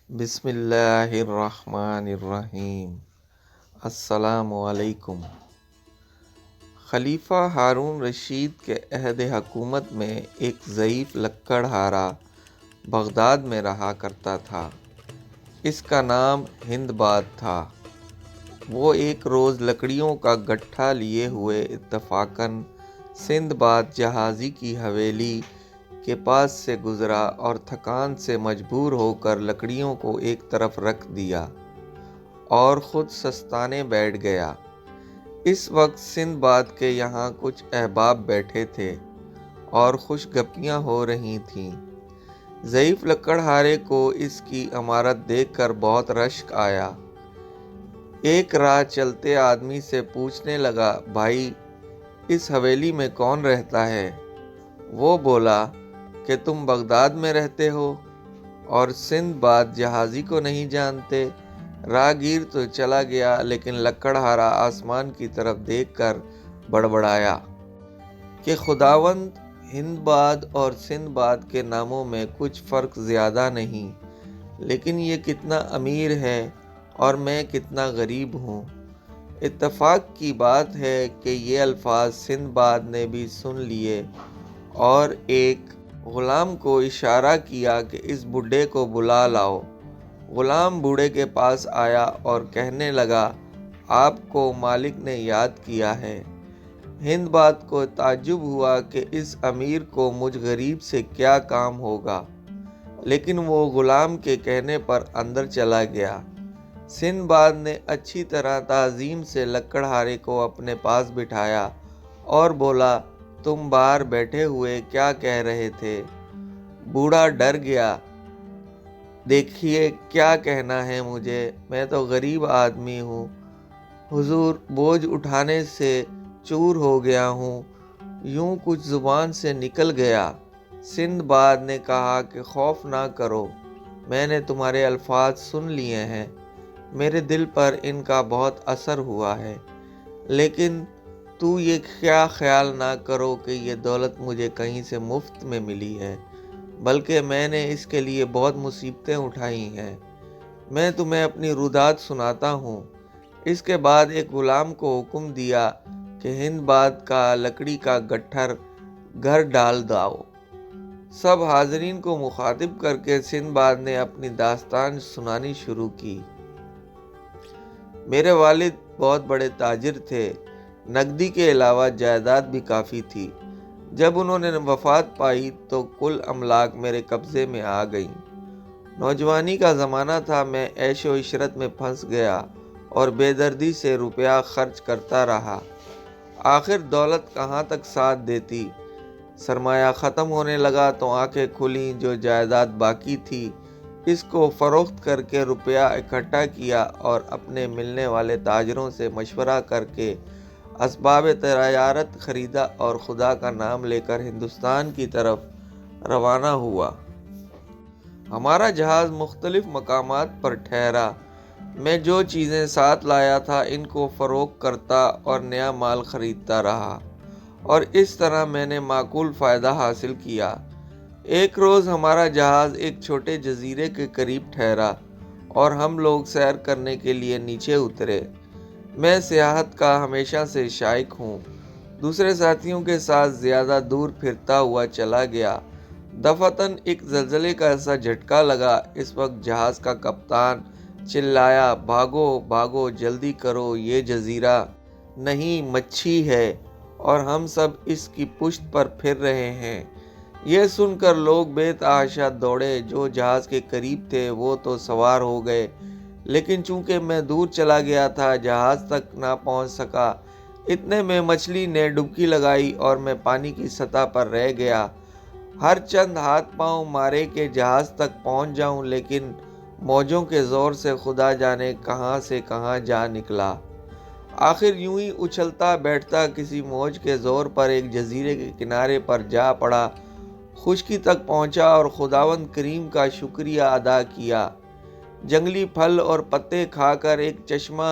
بسم اللہ الرحمن الرحیم۔ السلام علیکم۔ خلیفہ ہارون رشید کے عہد حکومت میں ایک ضعیف لکڑہارا بغداد میں رہا کرتا تھا۔ اس کا نام ہند باد تھا۔ وہ ایک روز لکڑیوں کا گٹھا لیے ہوئے اتفاقاً سندھ باد جہازی کی حویلی کے پاس سے گزرا اور تھکان سے مجبور ہو کر لکڑیوں کو ایک طرف رکھ دیا اور خود سستانے بیٹھ گیا۔ اس وقت سندھ باد کے یہاں کچھ احباب بیٹھے تھے اور خوش گپیاں ہو رہی تھیں۔ ضعیف لکڑہارے کو اس کی عمارت دیکھ کر بہت رشک آیا۔ ایک راہ چلتے آدمی سے پوچھنے لگا، بھائی اس حویلی میں کون رہتا ہے؟ وہ بولا کہ تم بغداد میں رہتے ہو اور سندھ باد جہازی کو نہیں جانتے۔ راہگیر تو چلا گیا لیکن لکڑہارا آسمان کی طرف دیکھ کر بڑبڑایا کہ خداوند، ہند باد اور سندھ باد کے ناموں میں کچھ فرق زیادہ نہیں، لیکن یہ کتنا امیر ہے اور میں کتنا غریب ہوں۔ اتفاق کی بات ہے کہ یہ الفاظ سندھ باد نے بھی سن لیے اور ایک غلام کو اشارہ کیا کہ اس بڈھے کو بلا لاؤ۔ غلام بوڑھے کے پاس آیا اور کہنے لگا، آپ کو مالک نے یاد کیا ہے۔ ہند باد کو تعجب ہوا کہ اس امیر کو مجھ غریب سے کیا کام ہوگا، لیکن وہ غلام کے کہنے پر اندر چلا گیا۔ سندھ باد نے اچھی طرح تعظیم سے لکڑہارے کو اپنے پاس بٹھایا اور بولا، تم باہر بیٹھے ہوئے کیا کہہ رہے تھے؟ بوڑھا ڈر گیا، دیکھیے کیا کہنا ہے مجھے، میں تو غریب آدمی ہوں، حضور بوجھ اٹھانے سے چور ہو گیا ہوں، یوں کچھ زبان سے نکل گیا۔ سندھ باد نے کہا کہ خوف نہ کرو، میں نے تمہارے الفاظ سن لیے ہیں، میرے دل پر ان کا بہت اثر ہوا ہے، لیکن تو یہ کیا خیال نہ کرو کہ یہ دولت مجھے کہیں سے مفت میں ملی ہے، بلکہ میں نے اس کے لیے بہت مصیبتیں اٹھائی ہیں۔ میں تمہیں اپنی رودات سناتا ہوں۔ اس کے بعد ایک غلام کو حکم دیا کہ ہند باد کا لکڑی کا گٹھر گھر ڈال داؤ۔ سب حاضرین کو مخاطب کر کے سندھ باد نے اپنی داستان سنانی شروع کی۔ میرے والد بہت بڑے تاجر تھے، نقدی کے علاوہ جائیداد بھی کافی تھی۔ جب انہوں نے وفات پائی تو کل املاک میرے قبضے میں آ گئیں۔ نوجوانی کا زمانہ تھا، میں عیش و عشرت میں پھنس گیا اور بے دردی سے روپیہ خرچ کرتا رہا۔ آخر دولت کہاں تک ساتھ دیتی، سرمایہ ختم ہونے لگا تو آنکھیں کھلیں، جو جائیداد باقی تھی اس کو فروخت کر کے روپیہ اکٹھا کیا اور اپنے ملنے والے تاجروں سے مشورہ کر کے اسباب تجارت خریدا اور خدا کا نام لے کر ہندوستان کی طرف روانہ ہوا۔ ہمارا جہاز مختلف مقامات پر ٹھہرا۔ میں جو چیزیں ساتھ لایا تھا ان کو فروخت کرتا اور نیا مال خریدتا رہا، اور اس طرح میں نے معقول فائدہ حاصل کیا۔ ایک روز ہمارا جہاز ایک چھوٹے جزیرے کے قریب ٹھہرا اور ہم لوگ سیر کرنے کے لیے نیچے اترے۔ میں سیاحت کا ہمیشہ سے شائق ہوں، دوسرے ساتھیوں کے ساتھ زیادہ دور پھرتا ہوا چلا گیا۔ دفعتاً ایک زلزلے کا ایسا جھٹکا لگا، اس وقت جہاز کا کپتان چلایا، بھاگو بھاگو، جلدی کرو، یہ جزیرہ نہیں مچھی ہے اور ہم سب اس کی پشت پر پھر رہے ہیں۔ یہ سن کر لوگ بے تحاشا دوڑے، جو جہاز کے قریب تھے وہ تو سوار ہو گئے، لیکن چونکہ میں دور چلا گیا تھا جہاز تک نہ پہنچ سکا۔ اتنے میں مچھلی نے ڈبکی لگائی اور میں پانی کی سطح پر رہ گیا۔ ہر چند ہاتھ پاؤں مارے کہ جہاز تک پہنچ جاؤں، لیکن موجوں کے زور سے خدا جانے کہاں سے کہاں جا نکلا۔ آخر یوں ہی اچھلتا بیٹھتا کسی موج کے زور پر ایک جزیرے کے کنارے پر جا پڑا، خشکی تک پہنچا اور خداوند کریم کا شکریہ ادا کیا۔ جنگلی پھل اور پتے کھا کر ایک چشمہ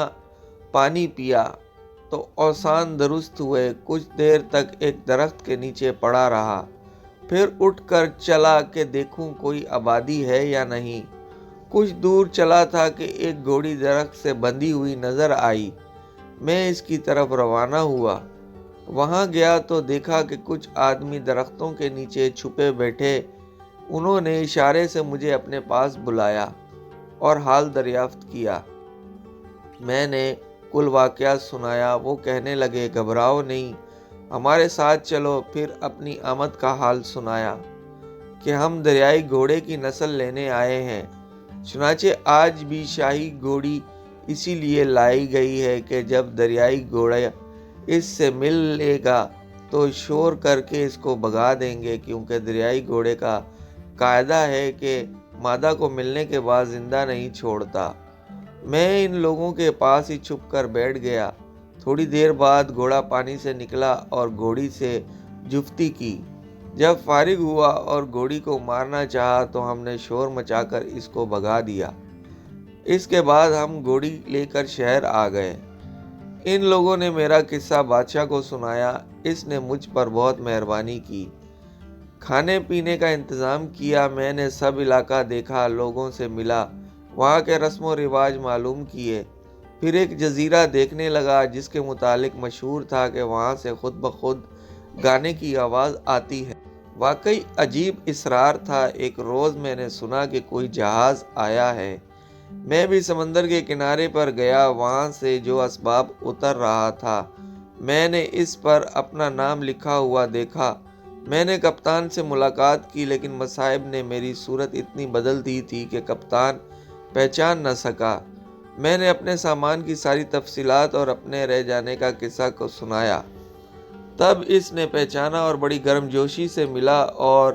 پانی پیا تو اوزان درست ہوئے۔ کچھ دیر تک ایک درخت کے نیچے پڑا رہا، پھر اٹھ کر چلا کہ دیکھوں کوئی آبادی ہے یا نہیں۔ کچھ دور چلا تھا کہ ایک گھوڑی درخت سے بندھی ہوئی نظر آئی۔ میں اس کی طرف روانہ ہوا۔ وہاں گیا تو دیکھا کہ کچھ آدمی درختوں کے نیچے چھپے بیٹھے۔ انہوں نے اشارے سے مجھے اپنے پاس بلایا اور حال دریافت کیا۔ میں نے کل واقعہ سنایا۔ وہ کہنے لگے، گھبراؤ نہیں، ہمارے ساتھ چلو۔ پھر اپنی آمد کا حال سنایا کہ ہم دریائی گھوڑے کی نسل لینے آئے ہیں۔ چنانچہ آج بھی شاہی گھوڑی اسی لیے لائی گئی ہے کہ جب دریائی گھوڑا اس سے مل لے گا تو شور کر کے اس کو بھگا دیں گے، کیونکہ دریائی گھوڑے کا قاعدہ ہے کہ مادہ کو ملنے کے بعد زندہ نہیں چھوڑتا۔ میں ان لوگوں کے پاس ہی چھپ کر بیٹھ گیا۔ تھوڑی دیر بعد گھوڑا پانی سے نکلا اور گھوڑی سے جفتی کی۔ جب فارغ ہوا اور گھوڑی کو مارنا چاہا تو ہم نے شور مچا کر اس کو بھگا دیا۔ اس کے بعد ہم گھوڑی لے کر شہر آ گئے۔ ان لوگوں نے میرا قصہ بادشاہ کو سنایا۔ اس نے مجھ پر بہت مہربانی کی، کھانے پینے کا انتظام کیا۔ میں نے سب علاقہ دیکھا، لوگوں سے ملا، وہاں کے رسم و رواج معلوم کیے۔ پھر ایک جزیرہ دیکھنے لگا جس کے متعلق مشہور تھا کہ وہاں سے خود بخود گانے کی آواز آتی ہے۔ واقعی عجیب اسرار تھا۔ ایک روز میں نے سنا کہ کوئی جہاز آیا ہے۔ میں بھی سمندر کے کنارے پر گیا۔ وہاں سے جو اسباب اتر رہا تھا میں نے اس پر اپنا نام لکھا ہوا دیکھا۔ میں نے کپتان سے ملاقات کی، لیکن مصائب نے میری صورت اتنی بدل دی تھی کہ کپتان پہچان نہ سکا۔ میں نے اپنے سامان کی ساری تفصیلات اور اپنے رہ جانے کا قصہ کو سنایا۔ تب اس نے پہچانا اور بڑی گرم جوشی سے ملا اور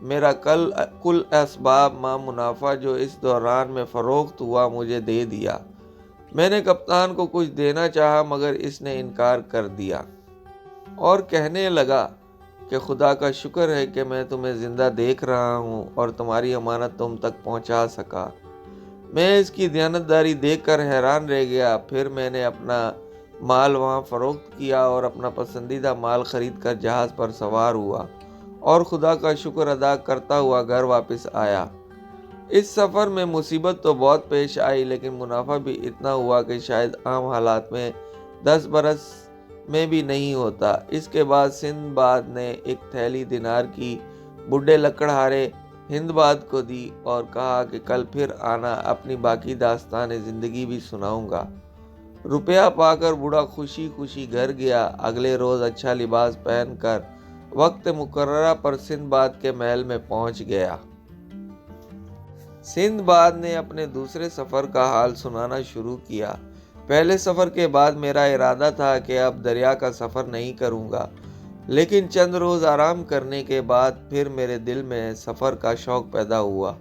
میرا کل اسباب ما منافع جو اس دوران میں فروخت ہوا مجھے دے دیا۔ میں نے کپتان کو کچھ دینا چاہا مگر اس نے انکار کر دیا اور کہنے لگا کہ خدا کا شکر ہے کہ میں تمہیں زندہ دیکھ رہا ہوں اور تمہاری امانت تم تک پہنچا سکا۔ میں اس کی دیانتداری دیکھ کر حیران رہ گیا۔ پھر میں نے اپنا مال وہاں فروخت کیا اور اپنا پسندیدہ مال خرید کر جہاز پر سوار ہوا اور خدا کا شکر ادا کرتا ہوا گھر واپس آیا۔ اس سفر میں مصیبت تو بہت پیش آئی، لیکن منافع بھی اتنا ہوا کہ شاید عام حالات میں 10 برس میں بھی نہیں ہوتا۔ اس کے بعد سندباد نے ایک تھیلی دینار کی بڈھے لکڑہارے ہندباد کو دی اور کہا کہ کل پھر آنا، اپنی باقی داستان زندگی بھی سناؤں گا۔ روپیہ پا کر بوڑھا خوشی خوشی گھر گیا۔ اگلے روز اچھا لباس پہن کر وقت مقررہ پر سندباد کے محل میں پہنچ گیا۔ سندباد نے اپنے دوسرے سفر کا حال سنانا شروع کیا۔ پہلے سفر کے بعد میرا ارادہ تھا کہ اب دریا کا سفر نہیں کروں گا، لیکن چند روز آرام کرنے کے بعد پھر میرے دل میں سفر کا شوق پیدا ہوا۔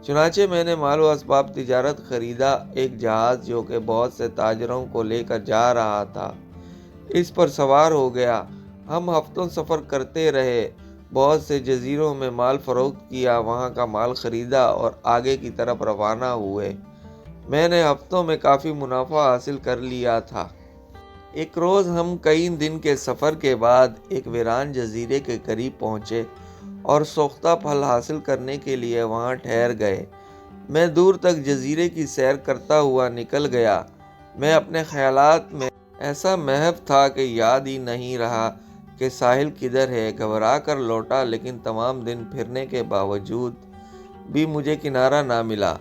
چنانچہ میں نے مال و اسباب تجارت خریدا۔ ایک جہاز جو کہ بہت سے تاجروں کو لے کر جا رہا تھا، اس پر سوار ہو گیا۔ ہم ہفتوں سفر کرتے رہے، بہت سے جزیروں میں مال فروخت کیا، وہاں کا مال خریدا اور آگے کی طرف روانہ ہوئے۔ میں نے ہفتوں میں کافی منافع حاصل کر لیا تھا۔ ایک روز ہم کئی دن کے سفر کے بعد ایک ویران جزیرے کے قریب پہنچے اور سوختہ پھل حاصل کرنے کے لیے وہاں ٹھہر گئے۔ میں دور تک جزیرے کی سیر کرتا ہوا نکل گیا۔ میں اپنے خیالات میں ایسا محو تھا کہ یاد ہی نہیں رہا کہ ساحل کدھر ہے۔ گھبرا کر لوٹا، لیکن تمام دن پھرنے کے باوجود بھی مجھے کنارہ نہ ملا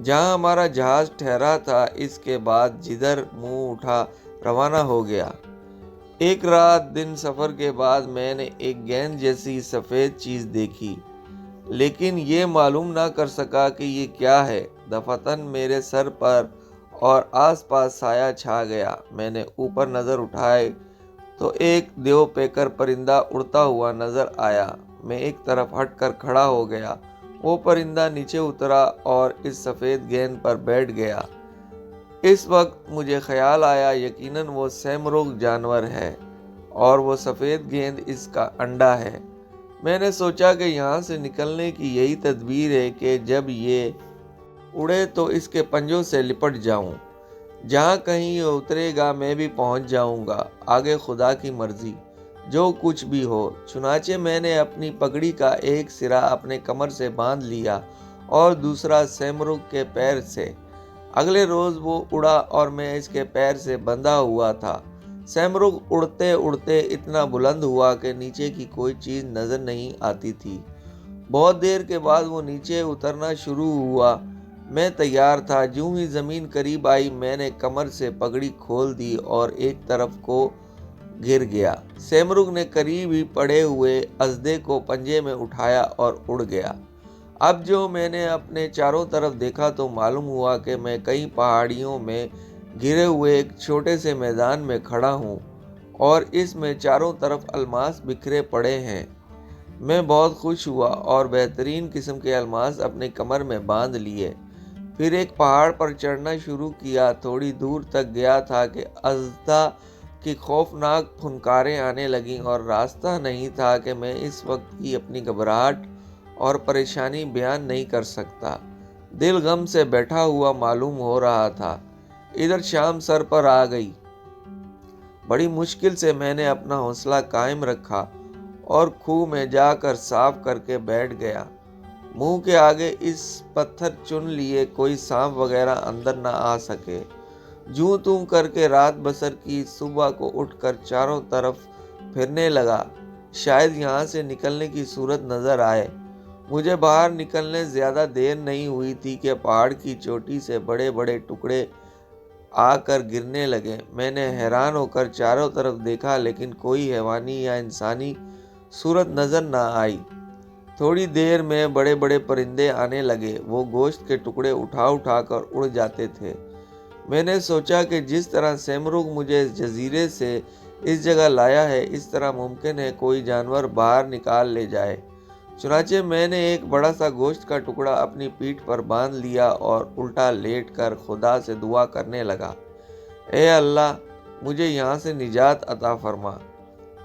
جہاں ہمارا جہاز ٹھہرا تھا۔ اس کے بعد جدھر منہ اٹھا روانہ ہو گیا۔ ایک رات دن سفر کے بعد میں نے ایک گیند جیسی سفید چیز دیکھی، لیکن یہ معلوم نہ کر سکا کہ یہ کیا ہے۔ دفعتاً میرے سر پر اور آس پاس سایہ چھا گیا۔ میں نے اوپر نظر اٹھائی تو ایک دیو پیکر پرندہ اڑتا ہوا نظر آیا۔ میں ایک طرف ہٹ کر کھڑا ہو گیا۔ وہ پرندہ نیچے اترا اور اس سفید گیند پر بیٹھ گیا۔ اس وقت مجھے خیال آیا یقیناً وہ سیمرغ جانور ہے اور وہ سفید گیند اس کا انڈا ہے۔ میں نے سوچا کہ یہاں سے نکلنے کی یہی تدبیر ہے کہ جب یہ اڑے تو اس کے پنجوں سے لپٹ جاؤں۔ جہاں کہیں یہ اترے گا میں بھی پہنچ جاؤں گا، آگے خدا کی مرضی، جو کچھ بھی ہو۔ چنانچہ میں نے اپنی پگڑی کا ایک سرا اپنے کمر سے باندھ لیا اور دوسرا سیمرغ کے پیر سے۔ اگلے روز وہ اڑا اور میں اس کے پیر سے بندھا ہوا تھا۔ سیمرغ اڑتے اڑتے اتنا بلند ہوا کہ نیچے کی کوئی چیز نظر نہیں آتی تھی۔ بہت دیر کے بعد وہ نیچے اترنا شروع ہوا۔ میں تیار تھا۔ جوں ہی زمین قریب آئی میں نے کمر سے پگڑی کھول دی اور ایک طرف کو گر گیا۔ سیمرغ نے قریب ہی پڑے ہوئے اژدھے کو پنجے میں اٹھایا اور اڑ گیا۔ اب جو میں نے اپنے چاروں طرف دیکھا تو معلوم ہوا کہ میں کئی پہاڑیوں میں گھرے ہوئے ایک چھوٹے سے میدان میں کھڑا ہوں اور اس میں چاروں طرف الماس بکھرے پڑے ہیں۔ میں بہت خوش ہوا اور بہترین قسم کے الماس اپنے کمر میں باندھ لیے۔ پھر ایک پہاڑ پر چڑھنا شروع کیا۔ تھوڑی دور تک گیا تھا کہ اژدھا کی خوفناک پھنکاریں آنے لگیں اور راستہ نہیں تھا کہ میں اس وقت کی اپنی گھبراہٹ اور پریشانی بیان نہیں کر سکتا۔ دل غم سے بیٹھا ہوا معلوم ہو رہا تھا۔ ادھر شام سر پر آ گئی۔ بڑی مشکل سے میں نے اپنا حوصلہ قائم رکھا اور کھوہ میں جا کر صاف کر کے بیٹھ گیا۔ منہ کے آگے اس پتھر چن لیے کوئی سانپ وغیرہ اندر نہ آ سکے۔ جوں توں کر کے رات بسر کی۔ صبح کو اٹھ کر چاروں طرف پھرنے لگا، شاید یہاں سے نکلنے کی صورت نظر آئے۔ مجھے باہر نکلنے زیادہ دیر نہیں ہوئی تھی کہ پہاڑ کی چوٹی سے بڑے بڑے ٹکڑے آ کر گرنے لگے۔ میں نے حیران ہو کر چاروں طرف دیکھا لیکن کوئی حیوانی یا انسانی صورت نظر نہ آئی۔ تھوڑی دیر میں بڑے بڑے پرندے آنے لگے۔ وہ گوشت کے ٹکڑے اٹھا اٹھا کر اڑ جاتے تھے۔ میں نے سوچا کہ جس طرح سیمرغ مجھے اس جزیرے سے اس جگہ لایا ہے اس طرح ممکن ہے کوئی جانور باہر نکال لے جائے۔ چنانچہ میں نے ایک بڑا سا گوشت کا ٹکڑا اپنی پیٹھ پر باندھ لیا اور الٹا لیٹ کر خدا سے دعا کرنے لگا، اے اللہ مجھے یہاں سے نجات عطا فرما۔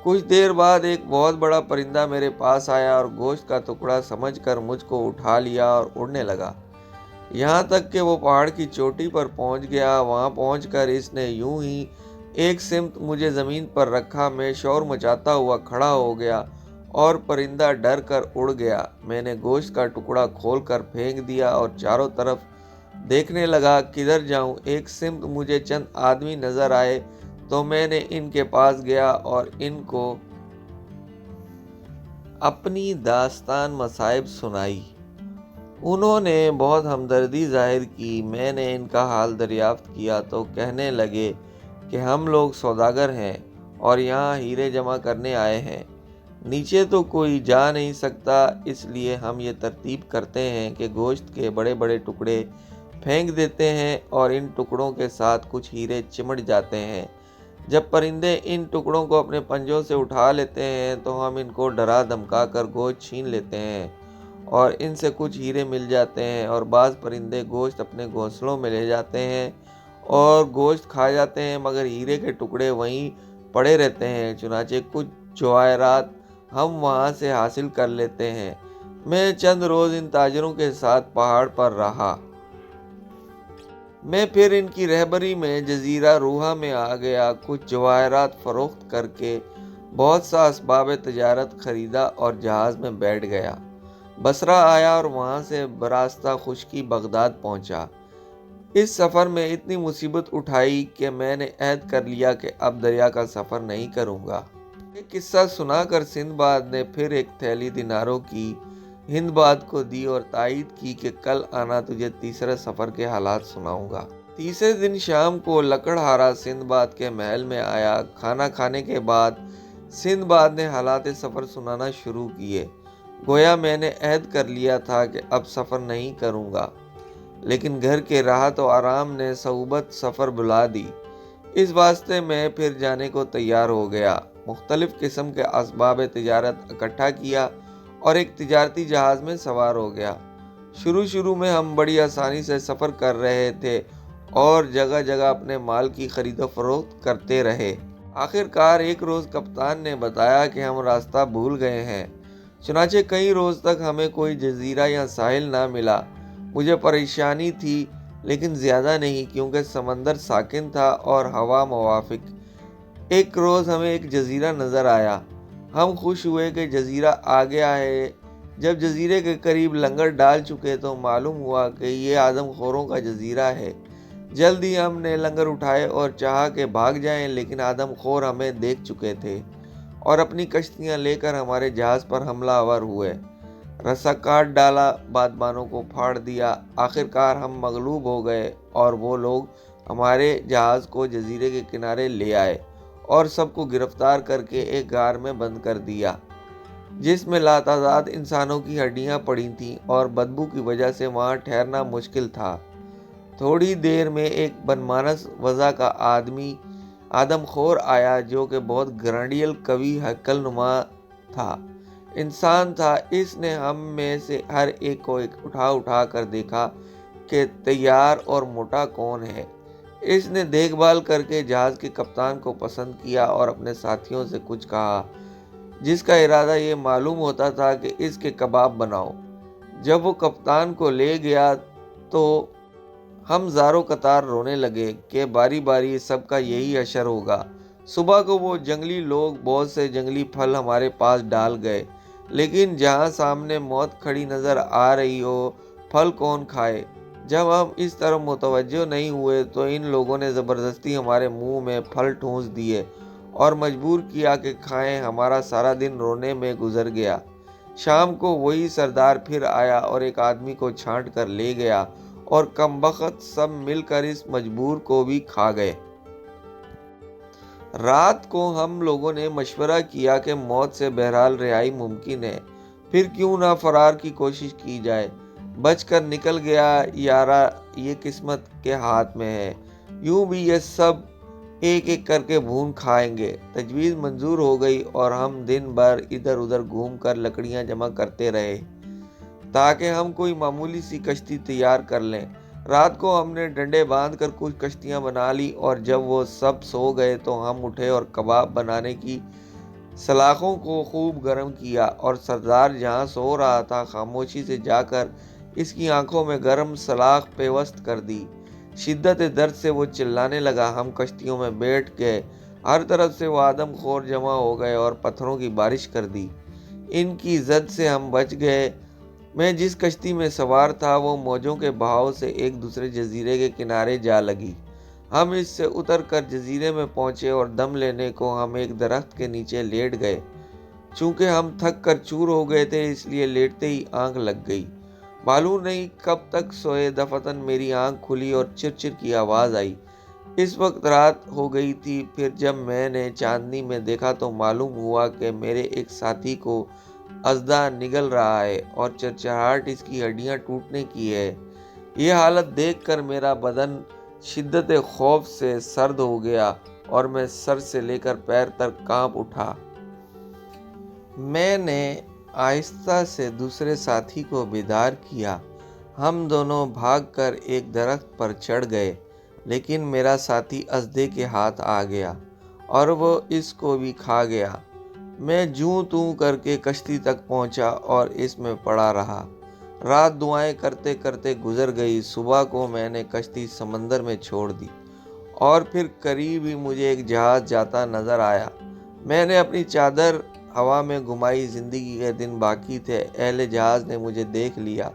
کچھ دیر بعد ایک بہت بڑا پرندہ میرے پاس آیا اور گوشت کا ٹکڑا سمجھ کر مجھ کو اٹھا لیا اور اڑنے لگا، یہاں تک کہ وہ پہاڑ کی چوٹی پر پہنچ گیا۔ وہاں پہنچ کر اس نے یوں ہی ایک سمت مجھے زمین پر رکھا۔ میں شور مچاتا ہوا کھڑا ہو گیا اور پرندہ ڈر کر اڑ گیا۔ میں نے گوشت کا ٹکڑا کھول کر پھینک دیا اور چاروں طرف دیکھنے لگا کدھر جاؤں۔ ایک سمت مجھے چند آدمی نظر آئے تو میں نے ان کے پاس گیا اور ان کو اپنی داستان مصائب سنائی۔ انہوں نے بہت ہمدردی ظاہر کی۔ میں نے ان کا حال دریافت کیا تو کہنے لگے کہ ہم لوگ سوداگر ہیں اور یہاں ہیرے جمع کرنے آئے ہیں۔ نیچے تو کوئی جا نہیں سکتا، اس لیے ہم یہ ترتیب کرتے ہیں کہ گوشت کے بڑے بڑے ٹکڑے پھینک دیتے ہیں اور ان ٹکڑوں کے ساتھ کچھ ہیرے چمٹ جاتے ہیں۔ جب پرندے ان ٹکڑوں کو اپنے پنجوں سے اٹھا لیتے ہیں تو ہم ان کو ڈرا دھمکا کر گوشت چھین لیتے ہیں اور ان سے کچھ ہیرے مل جاتے ہیں، اور بعض پرندے گوشت اپنے گھونسلوں میں لے جاتے ہیں اور گوشت کھا جاتے ہیں مگر ہیرے کے ٹکڑے وہیں پڑے رہتے ہیں۔ چنانچہ کچھ جواہرات ہم وہاں سے حاصل کر لیتے ہیں۔ میں چند روز ان تاجروں کے ساتھ پہاڑ پر رہا۔ میں پھر ان کی رہبری میں جزیرہ روحا میں آ گیا۔ کچھ جواہرات فروخت کر کے بہت سا اسباب تجارت خریدا اور جہاز میں بیٹھ گیا۔ بصرہ آیا اور وہاں سے براستہ خشکی بغداد پہنچا۔ اس سفر میں اتنی مصیبت اٹھائی کہ میں نے عہد کر لیا کہ اب دریا کا سفر نہیں کروں گا۔ یہ قصہ سنا کر سندباد نے پھر ایک تھیلی دیناروں کی ہندباد کو دی اور تائید کی کہ کل آنا، تجھے تیسرے سفر کے حالات سناؤں گا۔ تیسرے دن شام کو لکڑہارا سندباد کے محل میں آیا۔ کھانا کھانے کے بعد سندباد نے حالات سفر سنانا شروع کیے۔ گویا میں نے عہد کر لیا تھا کہ اب سفر نہیں کروں گا، لیکن گھر کے راحت و آرام نے صعوبت سفر بلا دی۔ اس واسطے میں پھر جانے کو تیار ہو گیا۔ مختلف قسم کے اسباب تجارت اکٹھا کیا اور ایک تجارتی جہاز میں سوار ہو گیا۔ شروع میں ہم بڑی آسانی سے سفر کر رہے تھے اور جگہ جگہ اپنے مال کی خرید و فروخت کرتے رہے۔ آخر کار ایک روز کپتان نے بتایا کہ ہم راستہ بھول گئے ہیں۔ چنانچہ کئی روز تک ہمیں کوئی جزیرہ یا ساحل نہ ملا۔ مجھے پریشانی تھی لیکن زیادہ نہیں، کیونکہ سمندر ساکن تھا اور ہوا موافق۔ ایک روز ہمیں ایک جزیرہ نظر آیا۔ ہم خوش ہوئے کہ جزیرہ آ گیا ہے جب جزیرے کے قریب لنگر ڈال چکے تو معلوم ہوا کہ یہ آدم خوروں کا جزیرہ ہے۔ جلد ہی ہم نے لنگر اٹھائے اور چاہا کہ بھاگ جائیں، لیکن آدم خور ہمیں دیکھ چکے تھے اور اپنی کشتیاں لے کر ہمارے جہاز پر حملہ آور ہوئے۔ رسہ کاٹ ڈالا، بادبانوں کو پھاڑ دیا۔ آخرکار ہم مغلوب ہو گئے اور وہ لوگ ہمارے جہاز کو جزیرے کے کنارے لے آئے اور سب کو گرفتار کر کے ایک غار میں بند کر دیا، جس میں لاتعداد انسانوں کی ہڈیاں پڑی تھیں اور بدبو کی وجہ سے وہاں ٹھہرنا مشکل تھا۔ تھوڑی دیر میں ایک بنمانس وضع کا آدمی آدم خور آیا، جو کہ بہت گرانڈیل، قوی، ہیکل نما تھا، انسان تھا۔ اس نے ہم میں سے ہر ایک کو اٹھا کر دیکھا کہ تیار اور موٹا کون ہے۔ اس نے دیکھ بھال کر کے جہاز کے کپتان کو پسند کیا اور اپنے ساتھیوں سے کچھ کہا، جس کا ارادہ یہ معلوم ہوتا تھا کہ اس کے کباب بناؤ۔ جب وہ کپتان کو لے گیا تو ہم زاروں قطار رونے لگے کہ باری باری سب کا یہی حشر ہوگا۔ صبح کو وہ جنگلی لوگ بہت سے جنگلی پھل ہمارے پاس ڈال گئے، لیکن جہاں سامنے موت کھڑی نظر آ رہی ہو، پھل کون کھائے؟ جب ہم اس طرف متوجہ نہیں ہوئے تو ان لوگوں نے زبردستی ہمارے منہ میں پھل ٹھونس دیے اور مجبور کیا کہ کھائیں۔ ہمارا سارا دن رونے میں گزر گیا۔ شام کو وہی سردار پھر آیا اور ایک آدمی کو چھانٹ کر لے گیا اور کمبخت سب مل کر اس مجبور کو بھی کھا گئے۔ رات کو ہم لوگوں نے مشورہ کیا کہ موت سے بہرحال رہائی ممکن ہے، پھر کیوں نہ فرار کی کوشش کی جائے۔ بچ کر نکل گیا یارا، یہ قسمت کے ہاتھ میں ہے، یوں بھی یہ سب ایک ایک کر کے بھون کھائیں گے۔ تجویز منظور ہو گئی اور ہم دن بھر ادھر ادھر گھوم کر لکڑیاں جمع کرتے رہے تاکہ ہم کوئی معمولی سی کشتی تیار کر لیں۔ رات کو ہم نے ڈنڈے باندھ کر کچھ کشتیاں بنا لی اور جب وہ سب سو گئے تو ہم اٹھے اور کباب بنانے کی سلاخوں کو خوب گرم کیا، اور سردار جہاں سو رہا تھا خاموشی سے جا کر اس کی آنکھوں میں گرم سلاخ پیوست کر دی۔ شدت درد سے وہ چلانے لگا۔ ہم کشتیوں میں بیٹھ گئے، ہر طرف سے وہ آدم خور جمع ہو گئے اور پتھروں کی بارش کر دی۔ ان کی زد سے ہم بچ گئے۔ میں جس کشتی میں سوار تھا وہ موجوں کے بہاؤ سے ایک دوسرے جزیرے کے کنارے جا لگی۔ ہم اس سے اتر کر جزیرے میں پہنچے اور دم لینے کو ہم ایک درخت کے نیچے لیٹ گئے۔ چونکہ ہم تھک کر چور ہو گئے تھے اس لیے لیٹتے ہی آنکھ لگ گئی۔ معلوم نہیں کب تک سوئے، دفعتاً میری آنکھ کھلی اور چرچر کی آواز آئی۔ اس وقت رات ہو گئی تھی۔ پھر جب میں نے چاندنی میں دیکھا تو معلوم ہوا کہ میرے ایک ساتھی کو اژدھا نگل رہا ہے اور چرچراہٹ اس کی ہڈیاں ٹوٹنے کی ہے۔ یہ حالت دیکھ کر میرا بدن شدت خوف سے سرد ہو گیا اور میں سر سے لے کر پیر تک کانپ اٹھا۔ میں نے آہستہ سے دوسرے ساتھی کو بیدار کیا۔ ہم دونوں بھاگ کر ایک درخت پر چڑھ گئے، لیکن میرا ساتھی اژدھے کے ہاتھ آ گیا اور وہ اس کو بھی کھا گیا۔ میں جوں توں کر کے کشتی تک پہنچا اور اس میں پڑا رہا۔ رات دعائیں کرتے کرتے گزر گئی۔ صبح کو میں نے کشتی سمندر میں چھوڑ دی اور پھر قریب ہی مجھے ایک جہاز جاتا نظر آیا۔ میں نے اپنی چادر ہوا میں گھمائی۔ زندگی کے دن باقی تھے۔ اہل جہاز نے مجھے دیکھ لیا،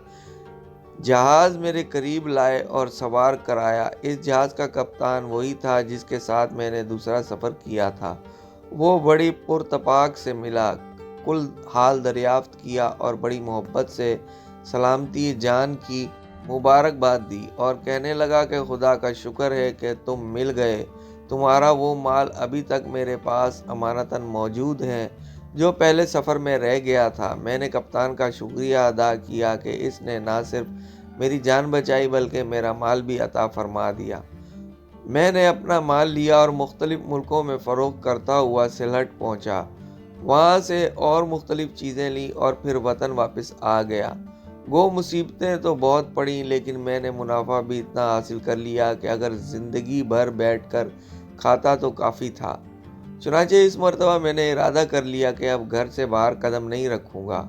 جہاز میرے قریب لائے اور سوار کرایا۔ اس جہاز کا کپتان وہی تھا جس کے ساتھ میں نے دوسرا سفر کیا تھا۔ وہ بڑی پرتپاک سے ملا، کل حال دریافت کیا اور بڑی محبت سے سلامتی جان کی مبارکباد دی اور کہنے لگا کہ خدا کا شکر ہے کہ تم مل گئے۔ تمہارا وہ مال ابھی تک میرے پاس امانتاً موجود ہے جو پہلے سفر میں رہ گیا تھا۔ میں نے کپتان کا شکریہ ادا کیا کہ اس نے نہ صرف میری جان بچائی بلکہ میرا مال بھی عطا فرما دیا۔ میں نے اپنا مال لیا اور مختلف ملکوں میں فروخت کرتا ہوا سلہٹ پہنچا۔ وہاں سے اور مختلف چیزیں لیں اور پھر وطن واپس آ گیا۔ گو مصیبتیں تو بہت پڑیں، لیکن میں نے منافع بھی اتنا حاصل کر لیا کہ اگر زندگی بھر بیٹھ کر کھاتا تو کافی تھا۔ چنانچہ اس مرتبہ میں نے ارادہ کر لیا کہ اب گھر سے باہر قدم نہیں رکھوں گا۔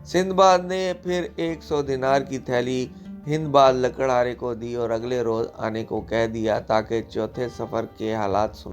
سندباد نے پھر 100 دینار کی تھیلی ہندباد لکڑہارے کو دی اور اگلے روز آنے کو کہہ دیا تاکہ چوتھے سفر کے حالات سن